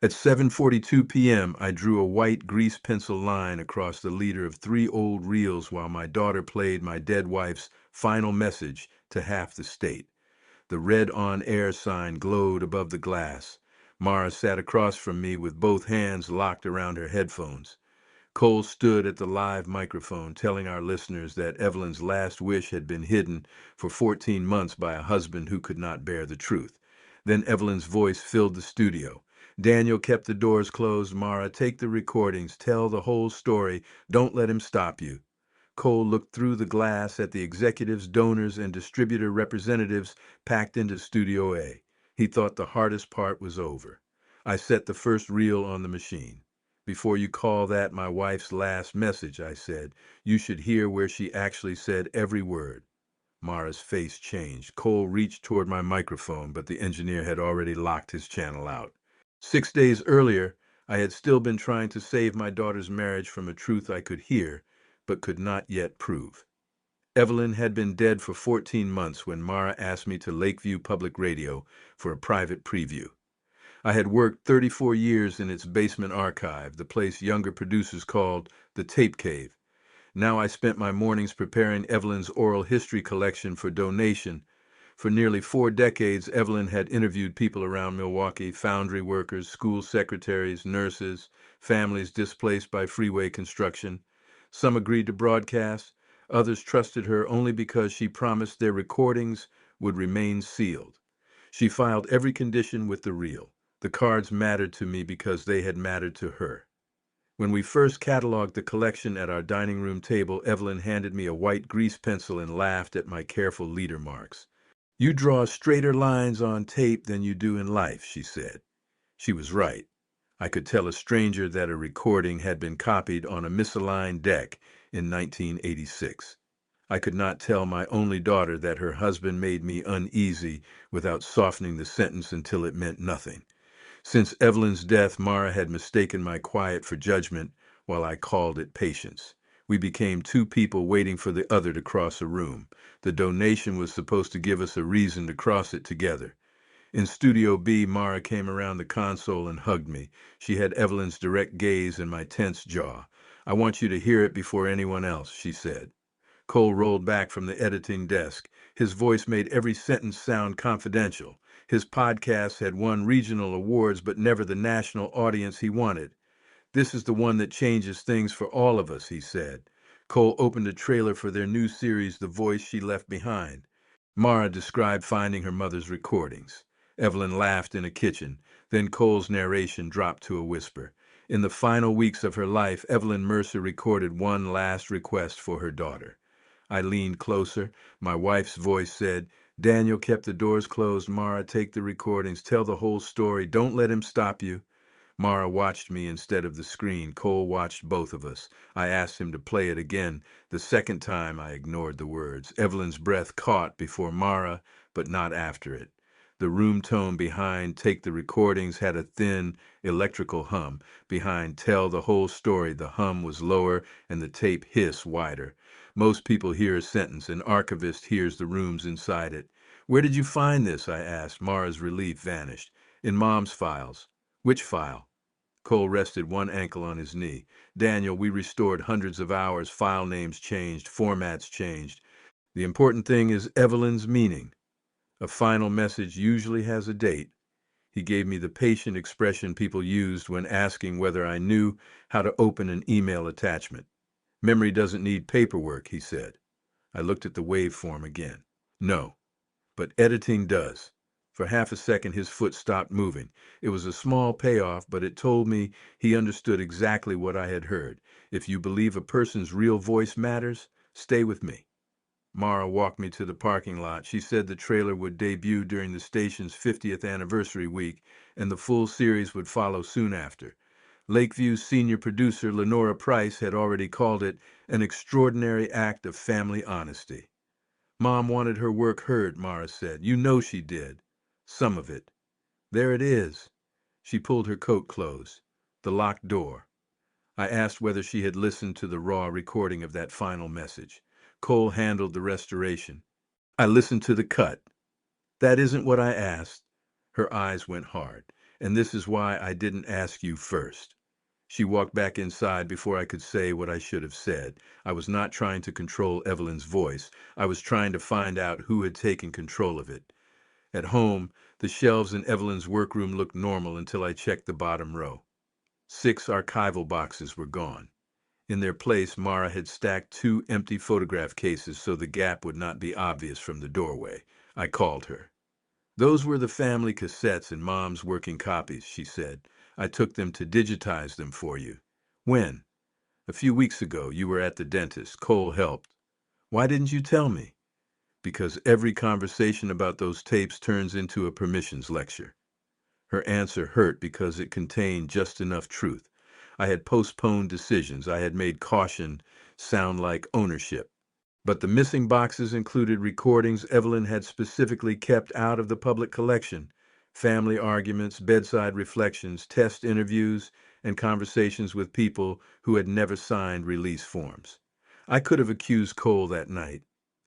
At 7:42 p.m., I drew a white grease pencil line across the leader of 3 old reels while my daughter played my dead wife's final message to half the state. The red on-air sign glowed above the glass. Mara sat across from me with both hands locked around her headphones. Cole stood at the live microphone telling our listeners that Evelyn's last wish had been hidden for 14 months by a husband who could not bear the truth. Then Evelyn's voice filled the studio. Daniel kept the doors closed. Mara, take the recordings. Tell the whole story. Don't let him stop you. Cole looked through the glass at the executives, donors, and distributor representatives packed into Studio A. He thought the hardest part was over. I set the first reel on the machine. Before you call that my wife's last message, I said, you should hear where she actually said every word. Mara's face changed. Cole reached toward my microphone, but the engineer had already locked his channel out. 6 days earlier, I had still been trying to save my daughter's marriage from a truth I could hear, but could not yet prove. Evelyn had been dead for 14 months when Mara asked me to Lakeview Public Radio for a private preview. I had worked 34 years in its basement archive, the place younger producers called the Tape Cave. Now I spent my mornings preparing Evelyn's oral history collection for donation. For nearly 4 decades, Evelyn had interviewed people around Milwaukee, foundry workers, school secretaries, nurses, families displaced by freeway construction. Some agreed to broadcast, others trusted her only because she promised their recordings would remain sealed. She filed every condition with the reel. The cards mattered to me because they had mattered to her. When we first cataloged the collection at our dining room table, Evelyn handed me a white grease pencil and laughed at my careful leader marks. You draw straighter lines on tape than you do in life, she said. She was right. I could tell a stranger that a recording had been copied on a misaligned deck in 1986. I could not tell my only daughter that her husband made me uneasy without softening the sentence until it meant nothing. Since Evelyn's death, Mara had mistaken my quiet for judgment, while I called it patience. We became two people waiting for the other to cross a room. The donation was supposed to give us a reason to cross it together. In Studio B, Mara came around the console and hugged me. She had Evelyn's direct gaze in my tense jaw. I want you to hear it before anyone else, she said. Cole rolled back from the editing desk. His voice made every sentence sound confidential. His podcast had won regional awards, but never the national audience he wanted. This is the one that changes things for all of us, he said. Cole opened a trailer for their new series, The Voice She Left Behind. Mara described finding her mother's recordings. Evelyn laughed in a kitchen. Then Cole's narration dropped to a whisper. In the final weeks of her life, Evelyn Mercer recorded one last request for her daughter. I leaned closer. My wife's voice said, Daniel kept the doors closed. Mara, take the recordings. Tell the whole story. Don't let him stop you. Mara watched me instead of the screen. Cole watched both of us. I asked him to play it again. The second time, I ignored the words. Evelyn's breath caught before Mara, but not after it. The room tone behind Take the Recordings had a thin, electrical hum. Behind Tell the Whole Story, the hum was lower and the tape hiss wider. Most people hear a sentence. An archivist hears the rooms inside it. Where did you find this? I asked. Mara's relief vanished. In Mom's files. Which file? Cole rested one ankle on his knee. Daniel, we restored hundreds of hours. File names changed. Formats changed. The important thing is Evelyn's meaning. A final message usually has a date. He gave me the patient expression people used when asking whether I knew how to open an email attachment. Memory doesn't need paperwork, he said. I looked at the waveform again. No, but editing does. For half a second, his foot stopped moving. It was a small payoff, but it told me he understood exactly what I had heard. If you believe a person's real voice matters, stay with me. Mara walked me to the parking lot. She said the trailer would debut during the station's 50th anniversary week, and the full series would follow soon after. Lakeview's senior producer, Lenora Price, had already called it an extraordinary act of family honesty. Mom wanted her work heard, Mara said. You know she did. Some of it. There it is. She pulled her coat closed. The locked door. I asked whether she had listened to the raw recording of that final message. Cole handled the restoration. I listened to the cut. That isn't what I asked. Her eyes went hard. And this is why I didn't ask you first. She walked back inside before I could say what I should have said. I was not trying to control Evelyn's voice. I was trying to find out who had taken control of it. At home, the shelves in Evelyn's workroom looked normal until I checked the bottom row. 6 archival boxes were gone. In their place, Mara had stacked 2 empty photograph cases so the gap would not be obvious from the doorway. I called her. Those were the family cassettes and Mom's working copies, she said. I took them to digitize them for you. When? A few weeks ago. You were at the dentist. Cole helped. Why didn't you tell me? Because every conversation about those tapes turns into a permissions lecture. Her answer hurt because it contained just enough truth. I had postponed decisions. I had made caution sound like ownership. But the missing boxes included recordings Evelyn had specifically kept out of the public collection: family arguments, bedside reflections, test interviews, and conversations with people who had never signed release forms. I could have accused Cole that night.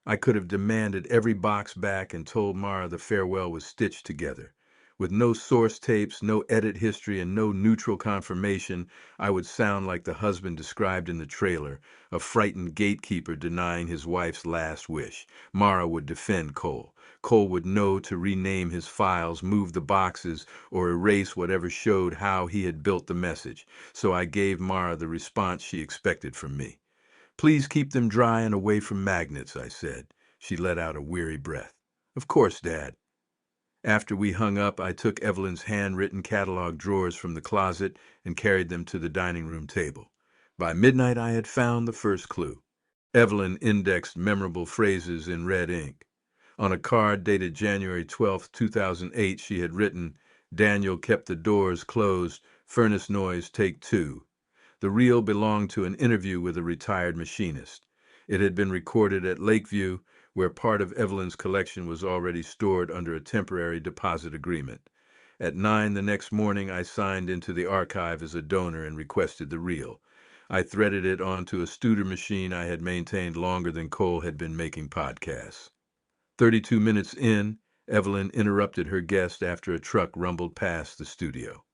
I could have demanded every box back and told Mara the farewell was stitched together. With no source tapes, no edit history, and no neutral confirmation, I would sound like the husband described in the trailer, a frightened gatekeeper denying his wife's last wish. Mara would defend Cole. Cole would know to rename his files, move the boxes, or erase whatever showed how he had built the message. So I gave Mara the response she expected from me. Please keep them dry and away from magnets, I said. She let out a weary breath. Of course, Dad. After we hung up, I took Evelyn's handwritten catalog drawers from the closet and carried them to the dining room table. By midnight, I had found the first clue. Evelyn indexed memorable phrases in red ink. On a card dated January 12, 2008, she had written, "Daniel kept the doors closed, furnace noise, take 2." The reel belonged to an interview with a retired machinist. It had been recorded at Lakeview, where part of Evelyn's collection was already stored under a temporary deposit agreement. At 9 the next morning, I signed into the archive as a donor and requested the reel. I threaded it onto a Studer machine I had maintained longer than Cole had been making podcasts. 32 minutes in, Evelyn interrupted her guest after a truck rumbled past the studio.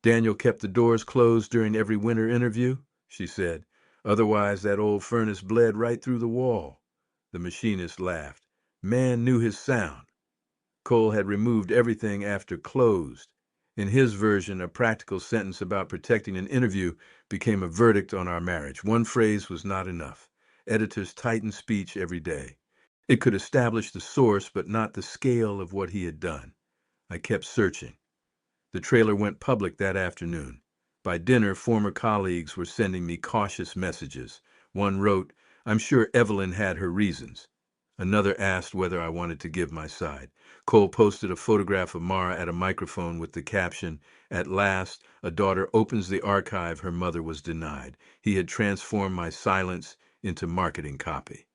"Daniel kept the doors closed during every winter interview," she said. "Otherwise, that old furnace bled right through the wall." The machinist laughed. "Man knew his sound." Cole had removed everything after closed. In his version, a practical sentence about protecting an interview became a verdict on our marriage. One phrase was not enough. Editors tightened speech every day. It could establish the source, but not the scale of what he had done. I kept searching. The trailer went public that afternoon. By dinner, former colleagues were sending me cautious messages. One wrote, "I'm sure Evelyn had her reasons." Another asked whether I wanted to give my side. Cole posted a photograph of Mara at a microphone with the caption, "At last, a daughter opens the archive her mother was denied." He had transformed my silence into marketing copy.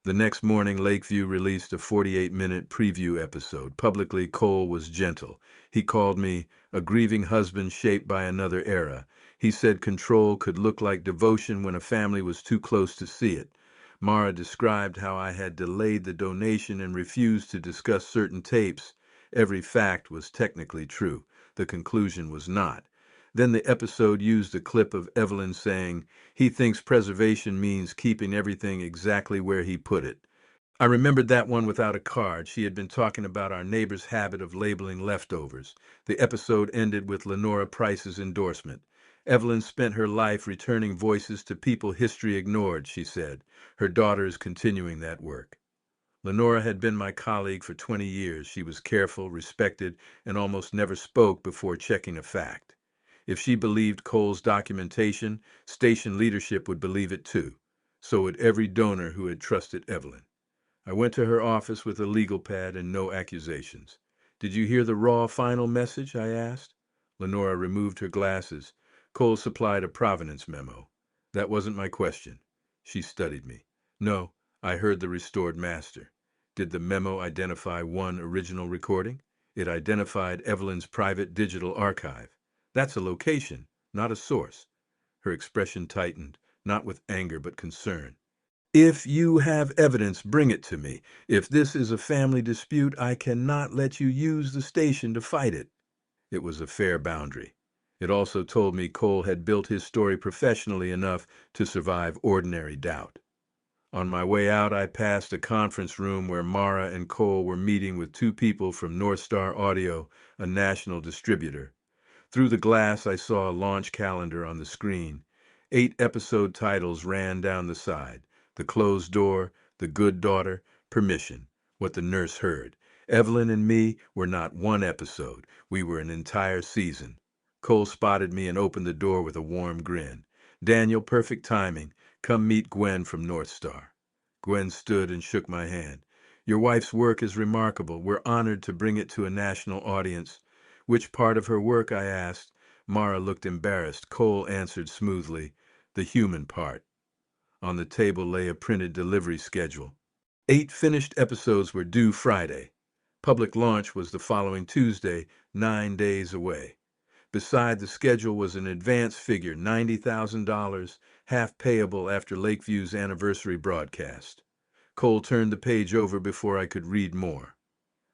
The next morning, Lakeview released a 48-minute preview episode. Publicly, Cole was gentle. He called me a grieving husband shaped by another era. He said control could look like devotion when a family was too close to see it. Mara described how I had delayed the donation and refused to discuss certain tapes. Every fact was technically true. The conclusion was not. Then the episode used a clip of Evelyn saying, "He thinks preservation means keeping everything exactly where he put it." I remembered that one without a card. She had been talking about our neighbor's habit of labeling leftovers. The episode ended with Lenora Price's endorsement. "Evelyn spent her life returning voices to people history ignored," she said. "Her daughter is continuing that work." Lenora had been my colleague for 20 years. She was careful, respected, and almost never spoke before checking a fact. If she believed Cole's documentation, station leadership would believe it too. So would every donor who had trusted Evelyn. I went to her office with a legal pad and no accusations. "Did you hear the raw final message?" I asked. Lenora removed her glasses. Cole supplied a provenance memo. That wasn't my question. She studied me. "No, I heard the restored master." "Did the memo identify one original recording?" "It identified Evelyn's private digital archive." "That's a location, not a source." Her expression tightened, not with anger but concern. "If you have evidence, bring it to me. If this is a family dispute, I cannot let you use the station to fight it." It was a fair boundary. It also told me Cole had built his story professionally enough to survive ordinary doubt. On my way out, I passed a conference room where Mara and Cole were meeting with two people from North Star Audio, a national distributor. Through the glass, I saw a launch calendar on the screen. 8 episode titles ran down the side: The Closed Door, The Good Daughter, Permission, What the Nurse Heard. Evelyn and me were not one episode. We were an entire season. Cole spotted me and opened the door with a warm grin. Daniel, perfect timing. Come meet Gwen from North Star. Gwen stood and shook my hand. Your wife's work is remarkable. We're honored to bring it to a national audience. Which part of her work? I asked. Mara looked embarrassed. Cole answered smoothly, the human part. On the table lay a printed delivery schedule. 8 finished episodes were due Friday. Public launch was the following Tuesday, 9 days away. Beside the schedule was an advance figure, $90,000, half payable after Lakeview's anniversary broadcast. Cole turned the page over before I could read more.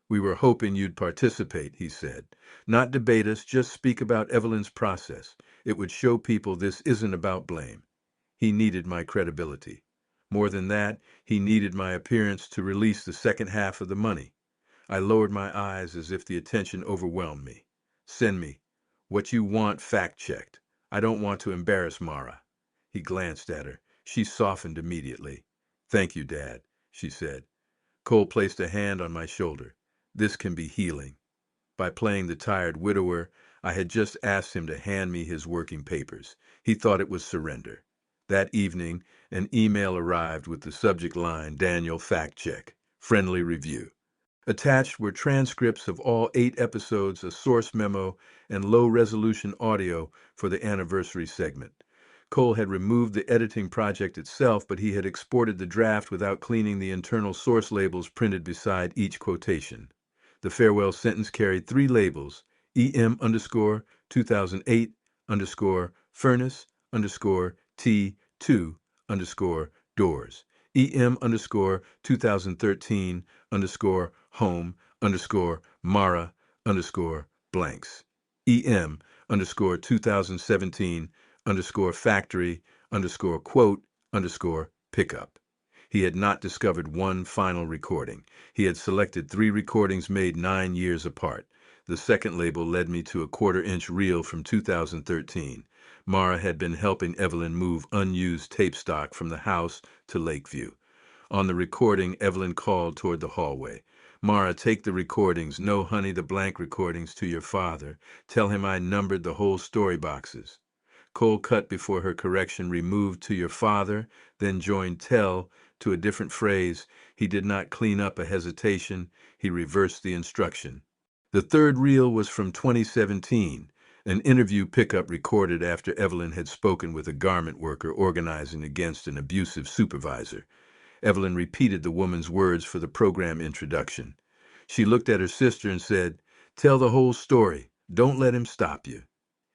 We were hoping you'd participate, he said. Not debate us, just speak about Evelyn's process. It would show people this isn't about blame. He needed my credibility. More than that, he needed my appearance to release the second half of the money. I lowered my eyes as if the attention overwhelmed me. Send me what you want fact-checked. I don't want to embarrass Mara. He glanced at her. She softened immediately. Thank you, Dad, she said. Cole placed a hand on my shoulder. This can be healing. By playing the tired widower, I had just asked him to hand me his working papers. He thought it was surrender. That evening, an email arrived with the subject line, Daniel Fact Check, Friendly Review. Attached were transcripts of all 8 episodes, a source memo, and low-resolution audio for the anniversary segment. Cole had removed the editing project itself, but he had exported the draft without cleaning the internal source labels printed beside each quotation. The farewell sentence carried 3 labels: EM_2008_furnace_T2_doors, EM_2013_home_Mara_blanks, EM_2017_factory_quote_pickup. He had not discovered one final recording. He had selected 3 recordings made 9 years apart. The second label led me to a 1/4-inch reel from 2013. Mara had been helping Evelyn move unused tape stock from the house to Lakeview. On the recording, Evelyn called toward the hallway. Mara, take the recordings. No, honey, the blank recordings to your father. Tell him I numbered the whole story boxes. Cole cut before her correction, removed to your father, then joined tell to a different phrase. He did not clean up a hesitation. He reversed the instruction. The third reel was from 2017, an interview pickup recorded after Evelyn had spoken with a garment worker organizing against an abusive supervisor. Evelyn repeated the woman's words for the program introduction. She looked at her sister and said, "Tell the whole story. Don't let him stop you."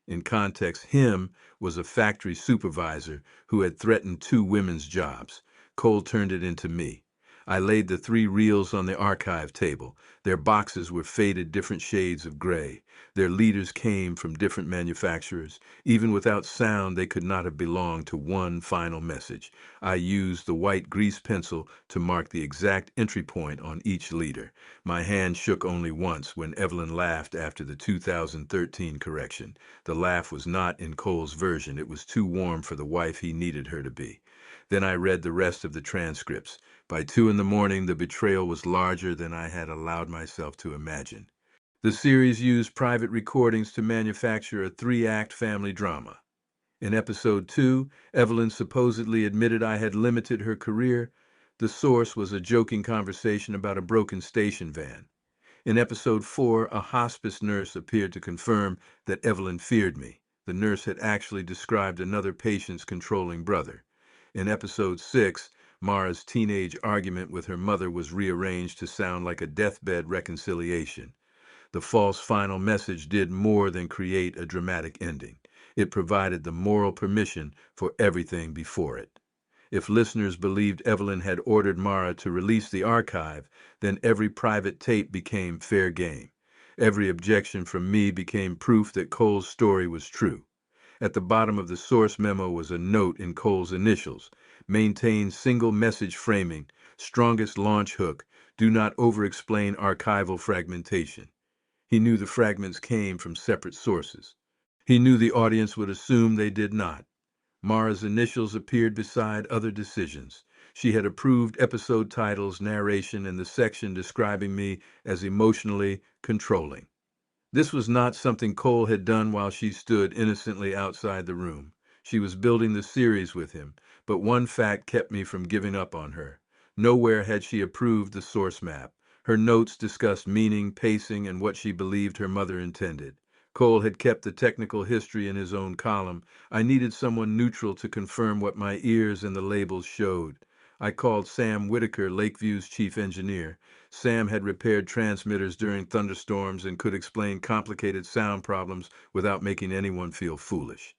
In context, him was a factory supervisor who had threatened 2 women's jobs. Cole turned it into me. I laid the 3 reels on the archive table. Their boxes were faded different shades of gray. Their leaders came from different manufacturers. Even without sound, they could not have belonged to one final message. I used the white grease pencil to mark the exact entry point on each leader. My hand shook only once when Evelyn laughed after the 2013 correction. The laugh was not in Cole's version. It was too warm for the wife he needed her to be. Then I read the rest of the transcripts. By 2 in the morning, the betrayal was larger than I had allowed myself to imagine. The series used private recordings to manufacture a 3-act family drama. In episode 2, Evelyn supposedly admitted I had limited her career. The source was a joking conversation about a broken station van. In episode 4, a hospice nurse appeared to confirm that Evelyn feared me. The nurse had actually described another patient's controlling brother. In episode 6, Mara's teenage argument with her mother was rearranged to sound like a deathbed reconciliation. The false final message did more than create a dramatic ending. It provided the moral permission for everything before it. If listeners believed Evelyn had ordered Mara to release the archive, then every private tape became fair game. Every objection from me became proof that Cole's story was true. At the bottom of the source memo was a note in Cole's initials: maintain single message framing, strongest launch hook, do not over-explain archival fragmentation. He knew the fragments came from separate sources. He knew the audience would assume they did not. Mara's initials appeared beside other decisions. She had approved episode titles, narration, and the section describing me as emotionally controlling. This was not something Cole had done while she stood innocently outside the room. She was building the series with him, but one fact kept me from giving up on her. Nowhere had she approved the source map. Her notes discussed meaning, pacing, and what she believed her mother intended. Cole had kept the technical history in his own column. I needed someone neutral to confirm what my ears and the labels showed. I called Sam Whitaker, Lakeview's chief engineer. Sam had repaired transmitters during thunderstorms and could explain complicated sound problems without making anyone feel foolish.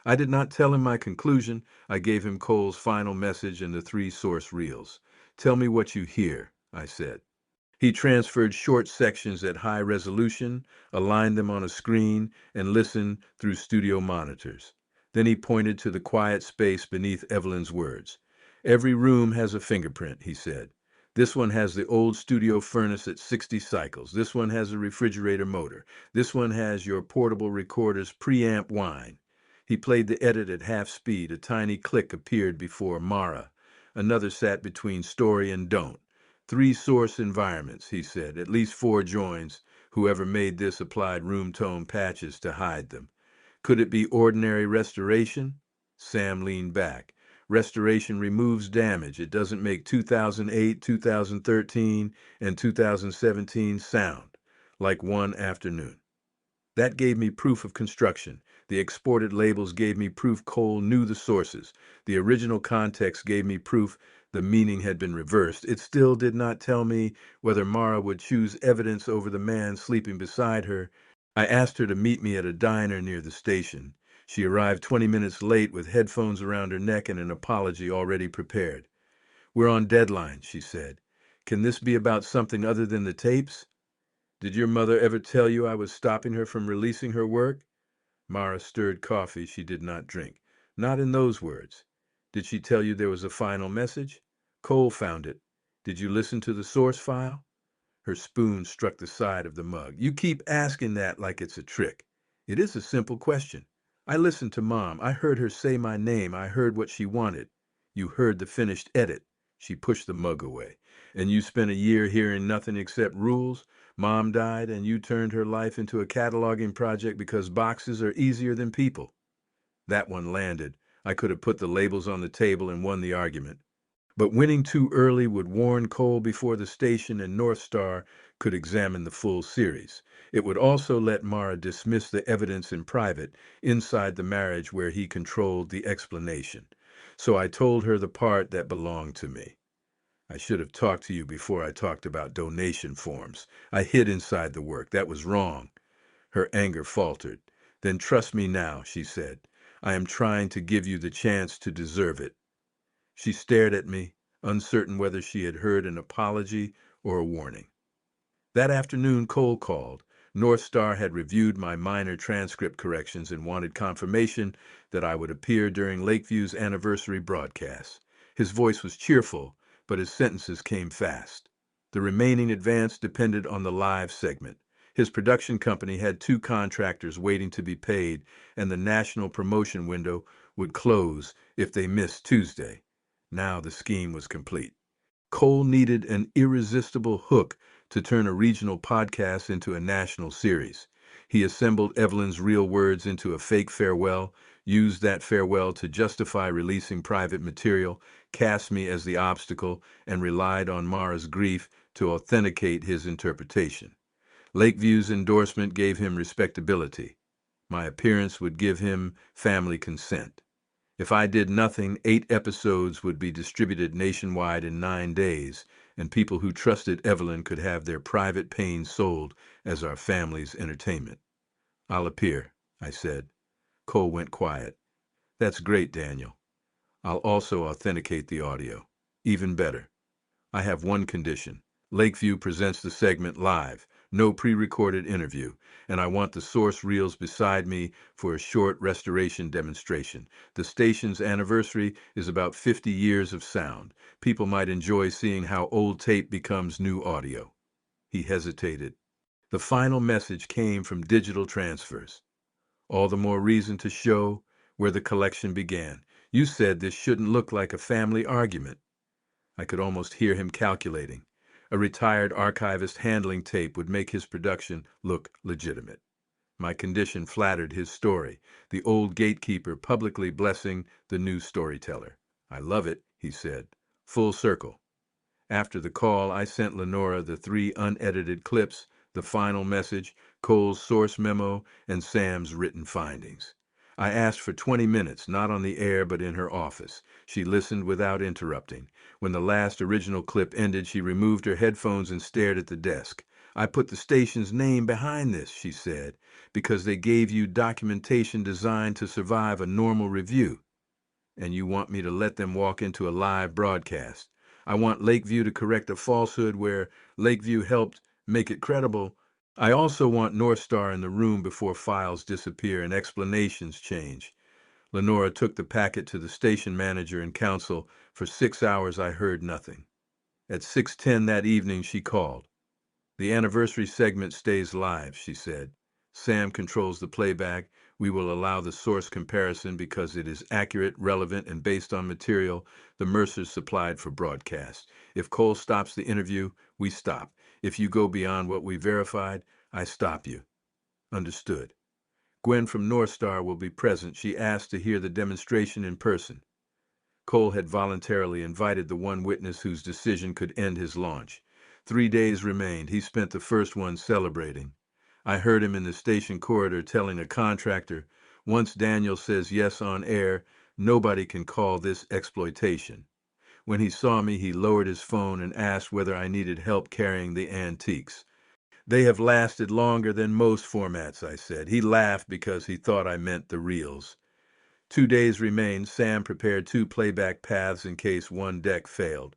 I did not tell him my conclusion. I gave him Cole's final message and the three source reels. Tell me what you hear, I said. He transferred short sections at high resolution, aligned them on a screen, and listened through studio monitors. Then he pointed to the quiet space beneath Evelyn's words. Every room has a fingerprint, he said. This one has the old studio furnace at 60 cycles. This one has a refrigerator motor. This one has your portable recorder's preamp whine. He played the edit at half speed. A tiny click appeared before Mara. Another sat between story and don't. Three source environments, he said, at least four joins. Whoever made this applied room tone patches to hide them. Could it be ordinary restoration? Sam leaned back. Restoration removes damage. It doesn't make 2008, 2013, and 2017 sound like one afternoon. That gave me proof of construction. The exported labels gave me proof Cole knew the sources. The original context gave me proof the meaning had been reversed. It still did not tell me whether Mara would choose evidence over the man sleeping beside her. I asked her to meet me at a diner near the station. She arrived 20 minutes late with headphones around her neck and an apology already prepared. We're on deadline, she said. Can this be about something other than the tapes? Did your mother ever tell you I was stopping her from releasing her work? Mara stirred coffee she did not drink. Not in those words. Did she tell you there was a final message? Cole found it. Did you listen to the source file? Her spoon struck the side of the mug. You keep asking that like it's a trick. It is a simple question. I listened to Mom. I heard her say my name. I heard what she wanted. You heard the finished edit. She pushed the mug away. And you spent a year hearing nothing except rules? Mom died and you turned her life into a cataloging project because boxes are easier than people. That one landed. I could have put the labels on the table and won the argument. But winning too early would warn Cole before the station and North Star could examine the full series. It would also let Mara dismiss the evidence in private, inside the marriage where he controlled the explanation. So I told her the part that belonged to me. I should have talked to you before I talked about donation forms. I hid inside the work. That was wrong. Her anger faltered. Then trust me now, she said. I am trying to give you the chance to deserve it. She stared at me, uncertain whether she had heard an apology or a warning. That afternoon, Cole called. North Star had reviewed my minor transcript corrections and wanted confirmation that I would appear during Lakeview's anniversary broadcast. His voice was cheerful, but his sentences came fast. The remaining advance depended on the live segment. His production company had two contractors waiting to be paid, and the national promotion window would close if they missed Tuesday. Now the scheme was complete. Cole needed an irresistible hook to turn a regional podcast into a national series. He assembled Evelyn's real words into a fake farewell, used that farewell to justify releasing private material, cast me as the obstacle, and relied on Mara's grief to authenticate his interpretation. Lakeview's endorsement gave him respectability. My appearance would give him family consent. If I did nothing, 8 episodes would be distributed nationwide in 9 days, and people who trusted Evelyn could have their private pain sold as our family's entertainment. I'll appear, I said. Cole went quiet. That's great, Daniel. I'll also authenticate the audio. Even better. I have one condition. Lakeview presents the segment live. No pre-recorded interview, and I want the source reels beside me for a short restoration demonstration. The station's anniversary is about 50 years of sound. People might enjoy seeing how old tape becomes new audio. He hesitated. The final message came from digital transfers. All the more reason to show where the collection began. You said this shouldn't look like a family argument. I could almost hear him calculating. A retired archivist handling tape would make his production look legitimate. My condition flattered his story, the old gatekeeper publicly blessing the new storyteller. I love it, he said. Full circle. After the call, I sent Lenora the 3 unedited clips, the final message, Cole's source memo, and Sam's written findings. I asked for 20 minutes, not on the air but in her office. She listened without interrupting. When the last original clip ended, she removed her headphones and stared at the desk. I put the station's name behind this, she said, because they gave you documentation designed to survive a normal review. And you want me to let them walk into a live broadcast. I want Lakeview to correct a falsehood where Lakeview helped make it credible. I also want North Star in the room before files disappear and explanations change. Lenora took the packet to the station manager and counsel. For 6 hours I heard nothing. At 6:10 that evening she called. The anniversary segment stays live, she said. Sam controls the playback. We will allow the source comparison because it is accurate, relevant, and based on material the Mercers supplied for broadcast. If Cole stops the interview, we stop. If you go beyond what we verified, I stop you. Understood. Gwen from North Star will be present. She asked to hear the demonstration in person. Cole had voluntarily invited the one witness whose decision could end his launch. 3 days remained. He spent the first one celebrating. I heard him in the station corridor telling a contractor, once Daniel says yes on air, nobody can call this exploitation. When he saw me, he lowered his phone and asked whether I needed help carrying the antiques. They have lasted longer than most formats, I said. He laughed because he thought I meant the reels. 2 days remained. Sam prepared 2 playback paths in case one deck failed.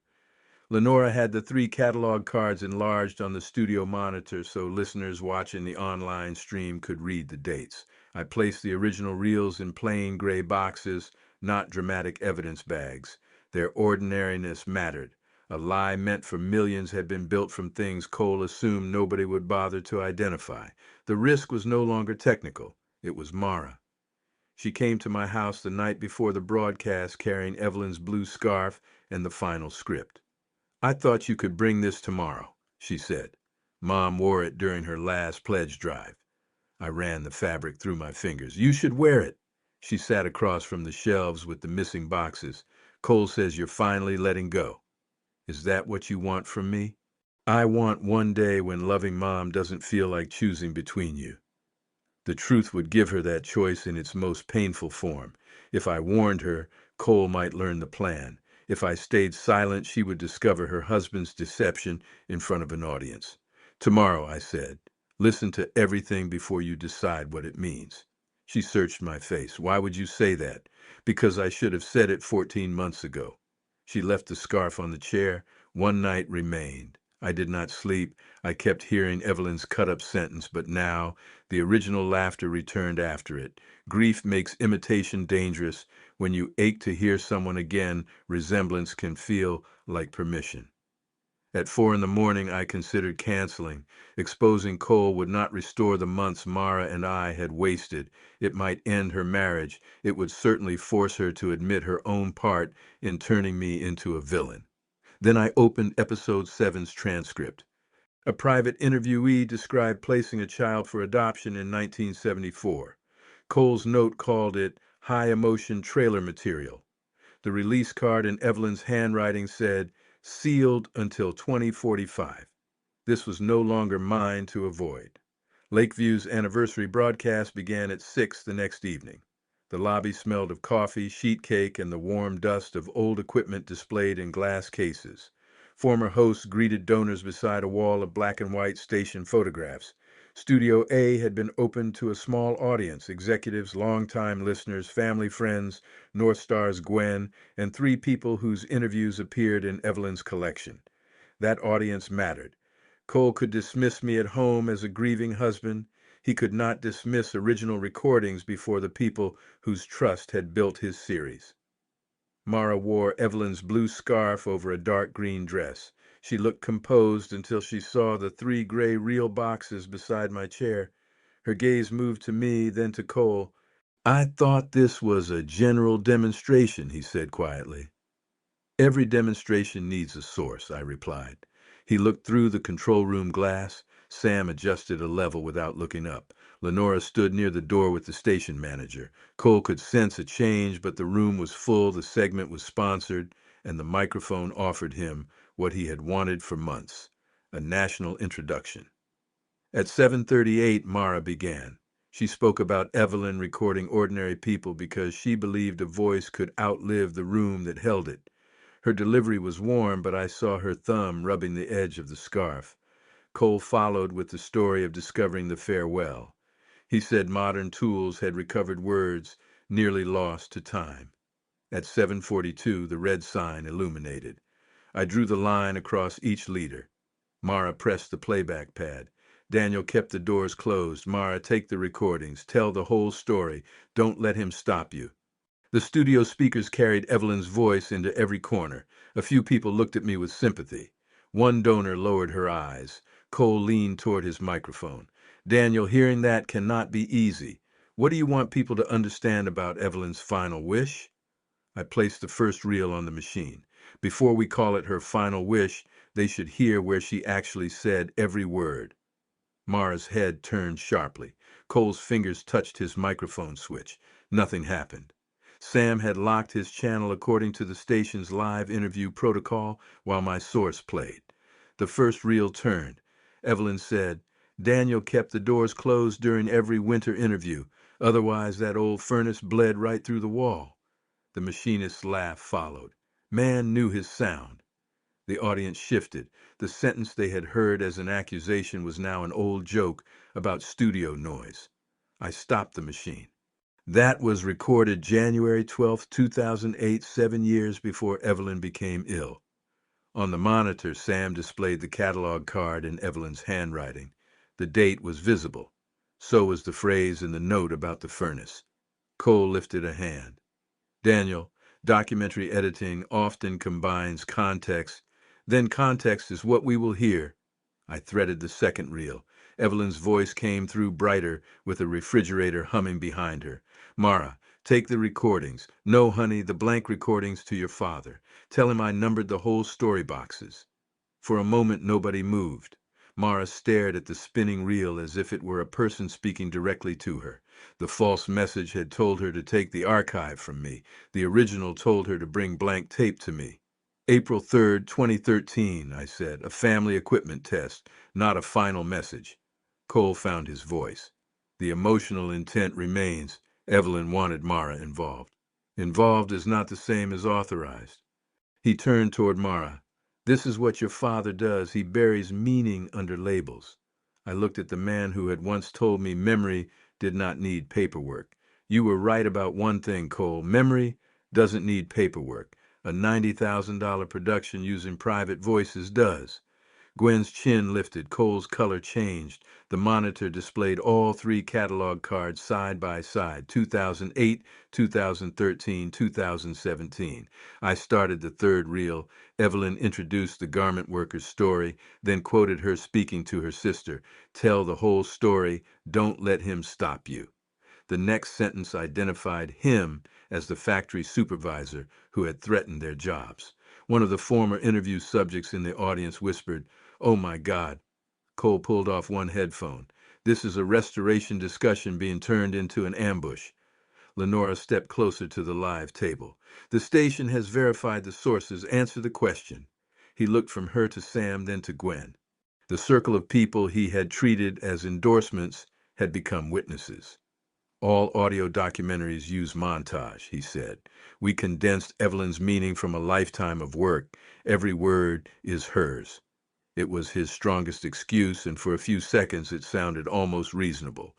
Lenora had the 3 catalog cards enlarged on the studio monitor so listeners watching the online stream could read the dates. I placed the original reels in plain gray boxes, not dramatic evidence bags. Their ordinariness mattered. A lie meant for millions had been built from things Cole assumed nobody would bother to identify. The risk was no longer technical. It was Mara. She came to my house the night before the broadcast carrying Evelyn's blue scarf and the final script. I thought you could bring this tomorrow, she said. Mom wore it during her last pledge drive. I ran the fabric through my fingers. You should wear it. She sat across from the shelves with the missing boxes. Cole says you're finally letting go. Is that what you want from me? I want one day when loving Mom doesn't feel like choosing between you. The truth would give her that choice in its most painful form. If I warned her, Cole might learn the plan. If I stayed silent, she would discover her husband's deception in front of an audience. Tomorrow, I said, listen to everything before you decide what it means. She searched my face. Why would you say that? Because I should have said it 14 months ago. She left the scarf on the chair. One night remained. I did not sleep. I kept hearing Evelyn's cut-up sentence, but now the original laughter returned after it. Grief makes imitation dangerous. When you ache to hear someone again, resemblance can feel like permission. At 4 in the morning, I considered canceling. Exposing Cole would not restore the months Mara and I had wasted. It might end her marriage. It would certainly force her to admit her own part in turning me into a villain. Then I opened episode 7's transcript. A private interviewee described placing a child for adoption in 1974. Cole's note called it high-emotion trailer material. The release card in Evelyn's handwriting said, sealed until 2045. This was no longer mine to avoid. Lakeview's anniversary broadcast began at 6 the next evening. The lobby smelled of coffee, sheet cake, and the warm dust of old equipment displayed in glass cases. Former hosts greeted donors beside a wall of black and white station photographs. Studio A had been opened to a small audience, executives, longtime listeners, family friends, North Star's Gwen, and 3 people whose interviews appeared in Evelyn's collection. That audience mattered. Cole could dismiss me at home as a grieving husband. He could not dismiss original recordings before the people whose trust had built his series. Mara wore Evelyn's blue scarf over a dark green dress. She looked composed until she saw the 3 gray reel boxes beside my chair. Her gaze moved to me, then to Cole. "I thought this was a general demonstration," he said quietly. "Every demonstration needs a source," I replied. He looked through the control room glass. Sam adjusted a level without looking up. Lenora stood near the door with the station manager. Cole could sense a change, but the room was full, the segment was sponsored, and the microphone offered him what he had wanted for months, a national introduction. At 7:38, Mara began. She spoke about Evelyn recording ordinary people because she believed a voice could outlive the room that held it. Her delivery was warm, but I saw her thumb rubbing the edge of the scarf. Cole followed with the story of discovering the farewell. He said modern tools had recovered words nearly lost to time. At 7:42, the red sign illuminated. I drew the line across each leader. Mara pressed the playback pad. Daniel kept the doors closed. "Mara, take the recordings. Tell the whole story. Don't let him stop you." The studio speakers carried Evelyn's voice into every corner. A few people looked at me with sympathy. One donor lowered her eyes. Cole leaned toward his microphone. "Daniel, hearing that cannot be easy. What do you want people to understand about Evelyn's final wish?" I placed the first reel on the machine. "Before we call it her final wish, they should hear where she actually said every word." Mara's head turned sharply. Cole's fingers touched his microphone switch. Nothing happened. Sam had locked his channel according to the station's live interview protocol while my source played. The first reel turned. Evelyn said, "Daniel kept the doors closed during every winter interview. Otherwise, that old furnace bled right through the wall." The machinist's laugh followed. Man knew his sound. The audience shifted. The sentence they had heard as an accusation was now an old joke about studio noise. I stopped the machine. "That was recorded January 12, 2008, 7 years before Evelyn became ill." On the monitor, Sam displayed the catalog card in Evelyn's handwriting. The date was visible. So was the phrase in the note about the furnace. Cole lifted a hand. "Daniel, documentary editing often combines context. Then context is what we will hear." I threaded the second reel. Evelyn's voice came through brighter, with a refrigerator humming behind her. "Mara, take the recordings. No, honey, the blank recordings to your father. Tell him I numbered the whole story boxes." For a moment, nobody moved. Mara stared at the spinning reel as if it were a person speaking directly to her. The false message had told her to take the archive from me. The original told her to bring blank tape to me. "April 3rd, 2013, I said. "A family equipment test, not a final message." Cole found his voice. "The emotional intent remains. Evelyn wanted Mara involved." "Involved is not the same as authorized." He turned toward Mara. "This is what your father does. He buries meaning under labels." I looked at the man who had once told me memory did not need paperwork. "You were right about one thing, Cole. Memory doesn't need paperwork. A $90,000 production using private voices does." Gwen's chin lifted. Cole's color changed. The monitor displayed all 3 catalog cards side by side, 2008, 2013, 2017. I started the third reel. Evelyn introduced the garment worker's story, then quoted her speaking to her sister. "Tell the whole story. Don't let him stop you." The next sentence identified him as the factory supervisor who had threatened their jobs. One of the former interview subjects in the audience whispered, "Oh my God." Cole pulled off one headphone. "This is a restoration discussion being turned into an ambush." Lenora stepped closer to the live table. "The station has verified the sources. Answer the question." He looked from her to Sam, then to Gwen. The circle of people he had treated as endorsements had become witnesses. "All audio documentaries use montage," he said. "We condensed Evelyn's meaning from a lifetime of work. Every word is hers." It was his strongest excuse, and for a few seconds it sounded almost reasonable.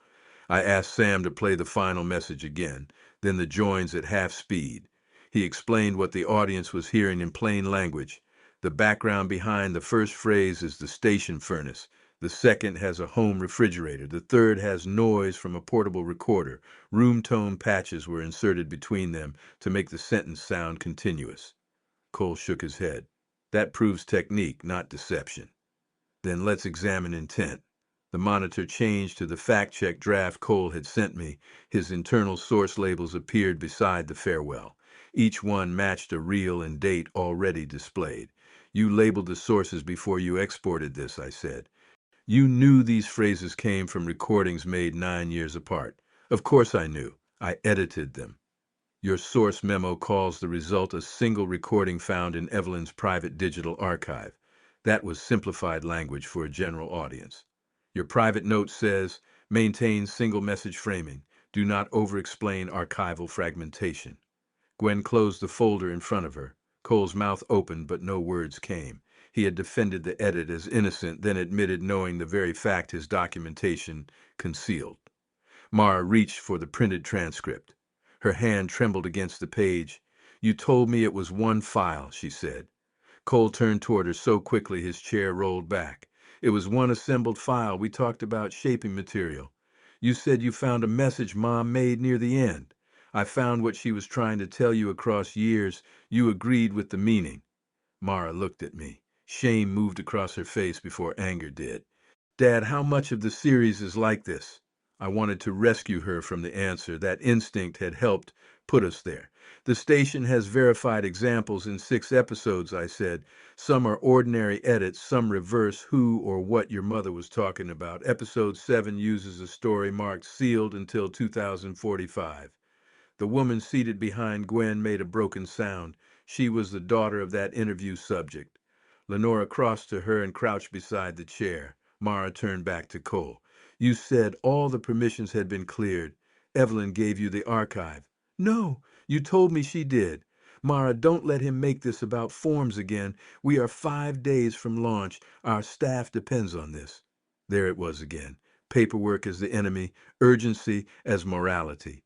I asked Sam to play the final message again, then the joins at half speed. He explained what the audience was hearing in plain language. The background behind the first phrase is the station furnace. The second has a home refrigerator. The third has noise from a portable recorder. Room tone patches were inserted between them to make the sentence sound continuous. Cole shook his head. That proves technique, not deception. Then let's examine intent. The monitor changed to the fact-check draft Cole had sent me. His internal source labels appeared beside the farewell. Each one matched a reel and date already displayed. You labeled the sources before you exported this, I said. You knew these phrases came from recordings made 9 years apart. Of course I knew. I edited them. Your source memo calls the result a single recording found in Evelyn's private digital archive. That was simplified language for a general audience. Your private note says, maintain single message framing. Do not over-explain archival fragmentation. Gwen closed the folder in front of her. Cole's mouth opened, but no words came. He had defended the edit as innocent, then admitted knowing the very fact his documentation concealed. Mara reached for the printed transcript. Her hand trembled against the page. You told me it was one file, she said. Cole turned toward her so quickly his chair rolled back. It was one assembled file. We talked about shaping material. You said you found a message Mom made near the end. I found what she was trying to tell you across years. You agreed with the meaning. Mara looked at me. Shame moved across her face before anger did. Dad, how much of the series is like this? I wanted to rescue her from the answer. That instinct had helped put us there. The station has verified examples in 6 episodes, I said. Some are ordinary edits, some reverse who or what your mother was talking about. Episode 7 uses a story marked sealed until 2045. The woman seated behind Gwen made a broken sound. She was the daughter of that interview subject. Lenora crossed to her and crouched beside the chair. Mara turned back to Cole. You said all the permissions had been cleared. Evelyn gave you the archive. No, you told me she did. Mara, don't let him make this about forms again. We are 5 days from launch. Our staff depends on this. There it was again. Paperwork as the enemy, urgency as morality.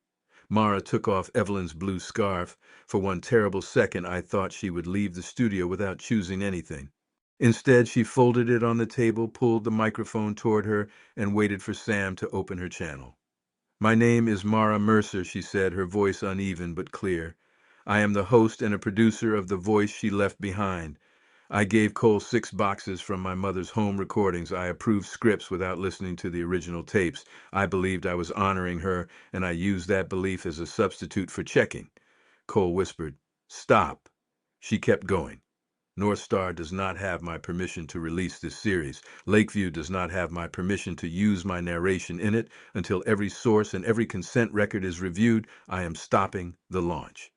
Mara took off Evelyn's blue scarf. For one terrible second, I thought she would leave the studio without choosing anything. Instead, she folded it on the table, pulled the microphone toward her, and waited for Sam to open her channel. My name is Mara Mercer, she said, her voice uneven but clear. I am the host and a producer of The Voice She Left Behind. I gave Cole 6 boxes from my mother's home recordings. I approved scripts without listening to the original tapes. I believed I was honoring her, and I used that belief as a substitute for checking. Cole whispered, Stop. She kept going. North Star does not have my permission to release this series. Lakeview does not have my permission to use my narration in it until every source and every consent record is reviewed. I am stopping the launch.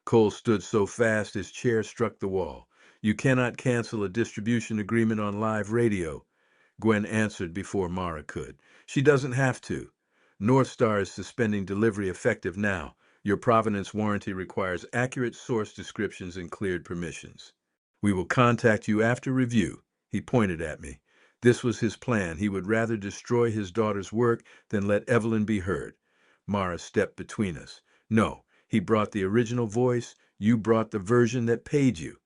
Cole stood so fast his chair struck the wall. You cannot cancel a distribution agreement on live radio. Gwen answered before Mara could. She doesn't have to. North Star is suspending delivery effective now. Your provenance warranty requires accurate source descriptions and cleared permissions. We will contact you after review. He pointed at me. This was his plan. He would rather destroy his daughter's work than let Evelyn be heard. Mara stepped between us. No, he brought the original voice. You brought the version that paid you.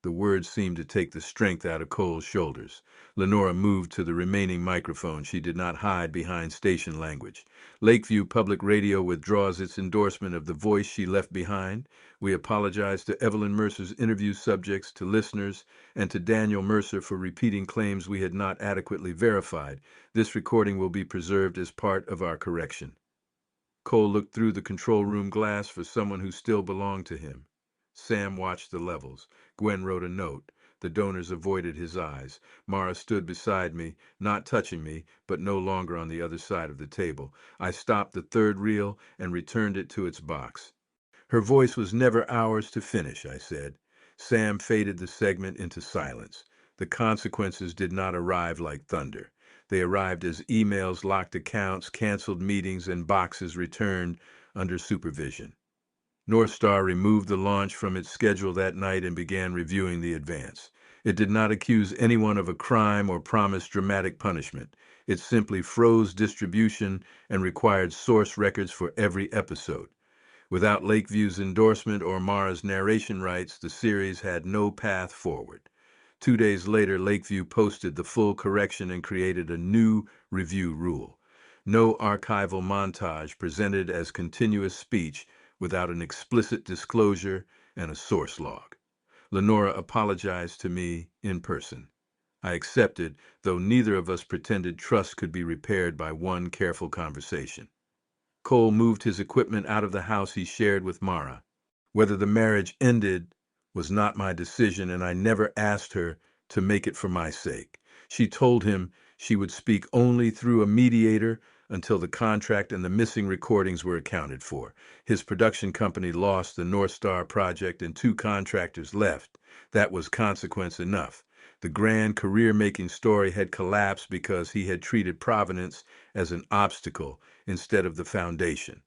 The words seemed to take the strength out of Cole's shoulders. Lenora moved to the remaining microphone. She did not hide behind station language. Lakeview Public Radio withdraws its endorsement of The Voice She Left Behind. We apologize to Evelyn Mercer's interview subjects, to listeners, and to Daniel Mercer for repeating claims we had not adequately verified. This recording will be preserved as part of our correction. Cole looked through the control room glass for someone who still belonged to him. Sam watched the levels. Gwen wrote a note. The donors avoided his eyes. Mara stood beside me, not touching me, but no longer on the other side of the table. I stopped the 3rd reel and returned it to its box. Her voice was never ours to finish, I said. Sam faded the segment into silence. The consequences did not arrive like thunder. They arrived as emails, locked accounts, canceled meetings, and boxes returned under supervision. North Star removed the launch from its schedule that night and began reviewing the advance. It did not accuse anyone of a crime or promise dramatic punishment. It simply froze distribution and required source records for every episode. Without Lakeview's endorsement or Mara's narration rights, the series had no path forward. 2 days later, Lakeview posted the full correction and created a new review rule. No archival montage presented as continuous speech without an explicit disclosure and a source log. Lenora apologized to me in person. I accepted, though neither of us pretended trust could be repaired by one careful conversation. Cole moved his equipment out of the house he shared with Mara. Whether the marriage ended was not my decision, and I never asked her to make it for my sake. She told him she would speak only through a mediator until the contract and the missing recordings were accounted for. His production company lost the North Star project and 2 contractors left. That was consequence enough. The grand career-making story had collapsed because he had treated Providence as an obstacle instead of the foundation.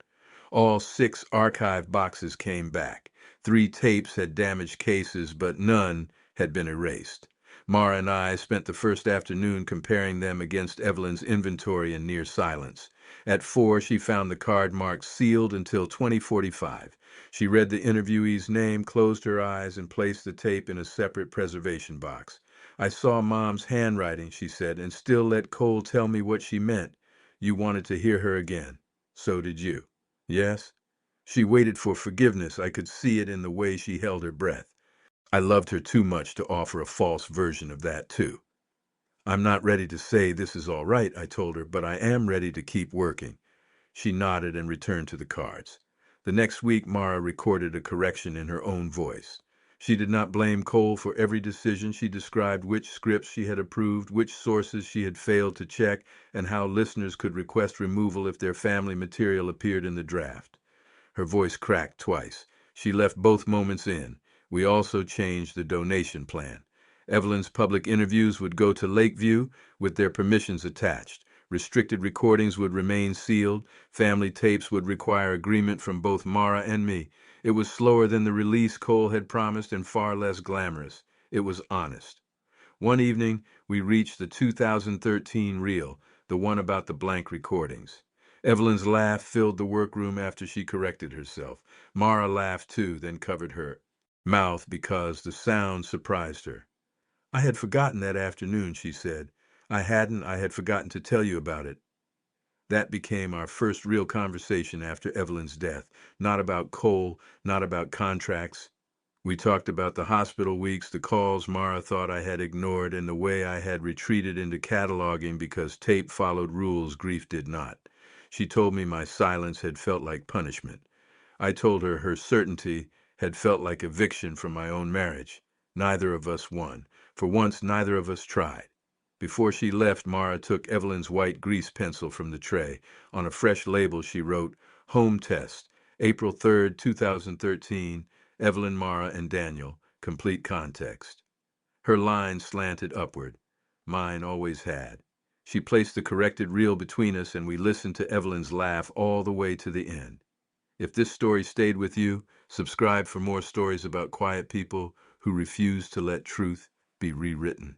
All 6 archive boxes came back. 3 tapes had damaged cases, but none had been erased. Mara and I spent the first afternoon comparing them against Evelyn's inventory in near silence. At 4, she found the card marked sealed until 2045. She read the interviewee's name, closed her eyes, and placed the tape in a separate preservation box. I saw Mom's handwriting, she said, and still let Cole tell me what she meant. You wanted to hear her again. So did you. Yes? She waited for forgiveness. I could see it in the way she held her breath. I loved her too much to offer a false version of that, too. I'm not ready to say this is all right, I told her, but I am ready to keep working. She nodded and returned to the cards. The next week, Mara recorded a correction in her own voice. She did not blame Cole for every decision. She described which scripts she had approved, which sources she had failed to check, and how listeners could request removal if their family material appeared in the draft. Her voice cracked twice. She left both moments in. We also changed the donation plan. Evelyn's public interviews would go to Lakeview with their permissions attached. Restricted recordings would remain sealed. Family tapes would require agreement from both Mara and me. It was slower than the release Cole had promised and far less glamorous. It was honest. One evening, we reached the 2013 reel, the one about the blank recordings. Evelyn's laugh filled the workroom after she corrected herself. Mara laughed too, then covered her mouth because the sound surprised her. I had forgotten that afternoon, she said. I had forgotten to tell you about it. That became our first real conversation after Evelyn's death. Not about Cole, not about contracts. We talked about the hospital weeks, the calls Mara thought I had ignored, and the way I had retreated into cataloging because tape followed rules grief did not. She told me my silence had felt like punishment. I told her her certainty had felt like eviction from my own marriage. Neither of us won. For once, neither of us tried. Before she left, Mara took Evelyn's white grease pencil from the tray. On a fresh label, she wrote, Home Test, April 3rd, 2013, Evelyn, Mara, and Daniel, complete context. Her line slanted upward. Mine always had. She placed the corrected reel between us, and we listened to Evelyn's laugh all the way to the end. If this story stayed with you, subscribe for more stories about quiet people who refuse to let truth be rewritten.